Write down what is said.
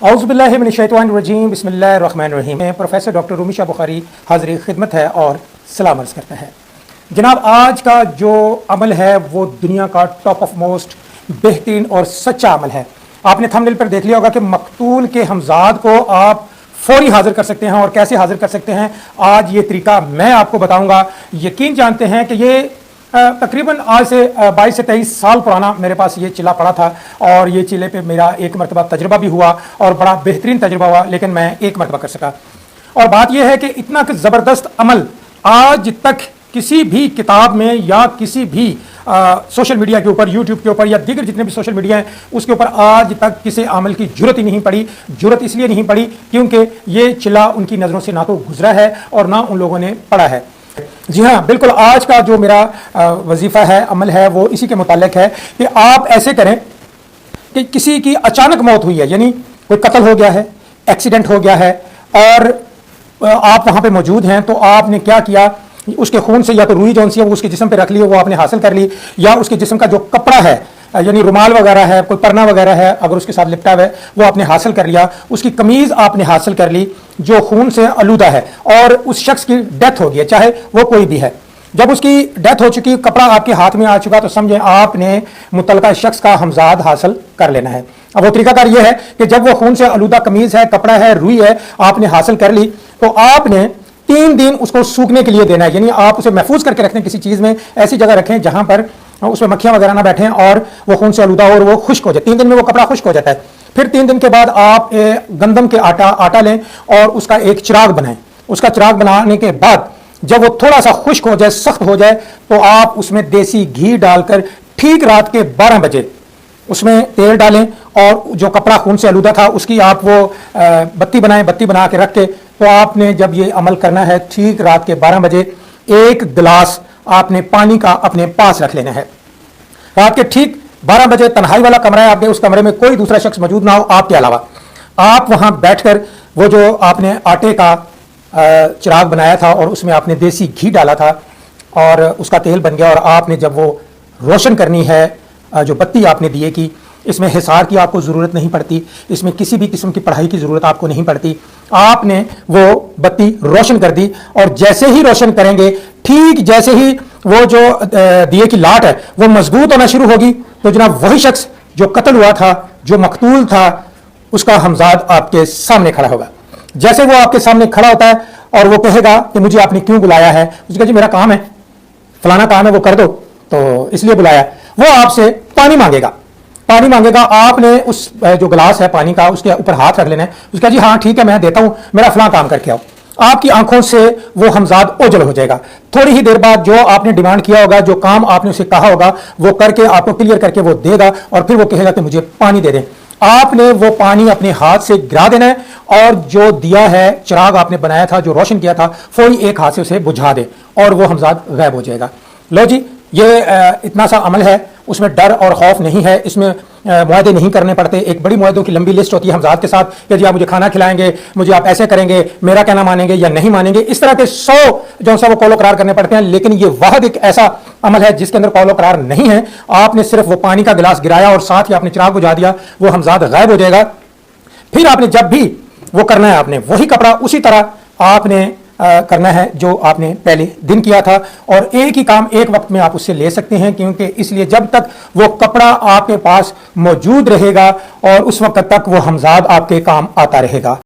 औज़ुबिल्लाहिमिनश्शैतानिर्रजीम बिस्मिल्लाहिर्रहमानिर्रहीम। Professor doctor Rumi Shah Bukhari हाज़िर खिदमत है और सलाम अर्ज़ करते हैं। जनाब, आज का जो अमल है वो दुनिया का टॉप ऑफ मोस्ट बेहतरीन और सच्चा अमल है। आपने थंबनेल पर देख लिया होगा कि मकतूल के हमजाद को आप फौरी हाजिर कर सकते हैं। और कैसे हाजिर कर सकते हैं, आज ये तरीका मैं आपको बताऊंगा। यकीन जानते हैं कि ये तकरीबन आज से 22 से 23 साल पुराना मेरे पास ये चिल्ला पड़ा था और ये चिल्ले पे मेरा एक मरतबा तजुर्बा भी हुआ और बड़ा बेहतरीन तजुर्बा हुआ, लेकिन मैं एक मरतबा कर सका। और बात यह है कि इतना ज़बरदस्त अमल आज तक किसी भी किताब में या किसी भी सोशल मीडिया के ऊपर, यूट्यूब के ऊपर या दीगर जितने भी सोशल मीडिया हैं उसके ऊपर आज तक किसी अमल की जरूरत ही नहीं पड़ी। जरूरत इसलिए नहीं पड़ी क्योंकि ये चिल्ला उनकी नज़रों से ना तो गुजरा है और ना उन लोगों ने पढ़ा है। जी हाँ, बिल्कुल। आज का जो मेरा वजीफा है, अमल है, वो इसी के मुतालिक है कि आप ऐसे करें कि किसी की अचानक मौत हुई है, यानी कोई कत्ल हो गया है, एक्सीडेंट हो गया है और आप वहाँ पे मौजूद हैं, तो आपने क्या किया, उसके खून से या तो रुई जौन सी है वो उसके जिस्म पे रख ली, वो आपने हासिल कर ली, या उसके जिस्म का जो कपड़ा है यानी रुमाल वगैरह है, कोई परना वगैरह है, अगर उसके साथ लिपटा हुआ है वो आपने हासिल कर लिया। उसकी कमीज़ आपने हासिल कर ली जो खून से आलूदा है और उस शख्स की डेथ हो गई, चाहे वो कोई भी है। जब उसकी डेथ हो चुकी, कपड़ा आपके हाथ में आ चुका, तो समझे आपने मुतलका शख्स का हमजाद हासिल कर लेना है। अब वो तरीकाकार ये है कि जब वो खून से आलूदा कमीज़ है, कपड़ा है, रुई है, आपने हासिल कर ली, तो आपने 3 दिन उसको सूखने के लिए देना है। यानी आप उसे महफूज करके रखें, किसी चीज़ में ऐसी जगह रखें जहां पर उसमें मक्खियां वगैरह ना बैठें और वो खून से आलूदा हो और वो खुश्क हो जाए। 3 दिन में वो कपड़ा खुश्क हो जाता है। फिर 3 दिन के बाद आप गंदम के आटा लें और उसका एक चिराग बनाएं। उसका चिराग बनाने के बाद जब वो थोड़ा सा खुश्क हो जाए, सख्त हो जाए, तो आप उसमें देसी घी डालकर ठीक रात के 12 बजे उसमें तेल डालें और जो कपड़ा खून से आलूदा था उसकी आप वो बत्ती बनाएं। बत्ती बना के रख के तो आपने जब ये अमल करना है, ठीक रात के 12 बजे 1 गिलास आपने पानी का अपने पास रख लेना है। रात के ठीक 12 बजे तन्हाई वाला कमरा है आपके, उस कमरे में कोई दूसरा शख्स मौजूद ना हो आपके अलावा। आप वहां बैठकर वो जो आपने आटे का चिराग बनाया था और उसमें आपने देसी घी डाला था और उसका तेल बन गया, और आपने जब वो रोशन करनी है, जो बत्ती आपने दिए की, इसमें हिसार की आपको ज़रूरत नहीं पड़ती, इसमें किसी भी किस्म की पढ़ाई की ज़रूरत आपको नहीं पड़ती। आपने वो बत्ती रोशन कर दी और जैसे ही रोशन करेंगे, ठीक जैसे ही वो जो दिए की लाट है वो मजबूत होना शुरू होगी, तो जनाब वही शख्स जो कत्ल हुआ था, जो मकतूल था, उसका हमजाद आपके सामने खड़ा होगा। जैसे वो आपके सामने खड़ा होता है और वो कहेगा कि मुझे आपने क्यों बुलाया है, उसका जी मेरा काम है, फलाना काम है, वो कर दो, तो इसलिए बुलाया। वो आपसे पानी मांगेगा। पानी मांगेगा, आपने उस जो गिलास है पानी का उसके ऊपर हाथ रख लेना है। उसका जी हाँ ठीक है, मैं देता हूं, मेरा फलां काम करके आओ। आपकी आंखों से वो हमजाद ओझल हो जाएगा। थोड़ी ही देर बाद जो आपने डिमांड किया होगा, जो काम आपने उसे कहा होगा, वो करके आपको क्लियर करके वो देगा और फिर वो कहेगा कि मुझे पानी दे दें। आपने वो पानी अपने हाथ से गिरा देना है और जो दिया है, चिराग आपने बनाया था, जो रोशन किया था, फौरी एक हाथ से उसे बुझा दे और वो हमजाद गायब हो जाएगा। लो जी, ये इतना सा अमल है, उसमें डर और खौफ नहीं है, इसमें मुआहदे नहीं करने पड़ते। एक बड़ी मुआहदों की लंबी लिस्ट होती है हमजाद के साथ कि जी आप मुझे खाना खिलाएंगे, मुझे आप ऐसे करेंगे, मेरा कहना मानेंगे या नहीं मानेंगे। इस तरह के 100 जो सा वो कौलो करार करने पड़ते हैं, लेकिन ये वाहिद एक ऐसा अमल है जिसके अंदर कौलो करार नहीं है। आपने सिर्फ वो पानी का गिलास गिराया और साथ ही आपने चिराग बुझा दिया, वो हमजाद गायब हो जाएगा। फिर आपने जब भी वो करना है, आपने वही कपड़ा उसी तरह आपने करना है जो आपने पहले दिन किया था, और एक ही काम एक वक्त में आप उससे ले सकते हैं, क्योंकि इसलिए जब तक वो कपड़ा आपके पास मौजूद रहेगा और उस वक्त तक वो हमजाद आपके काम आता रहेगा।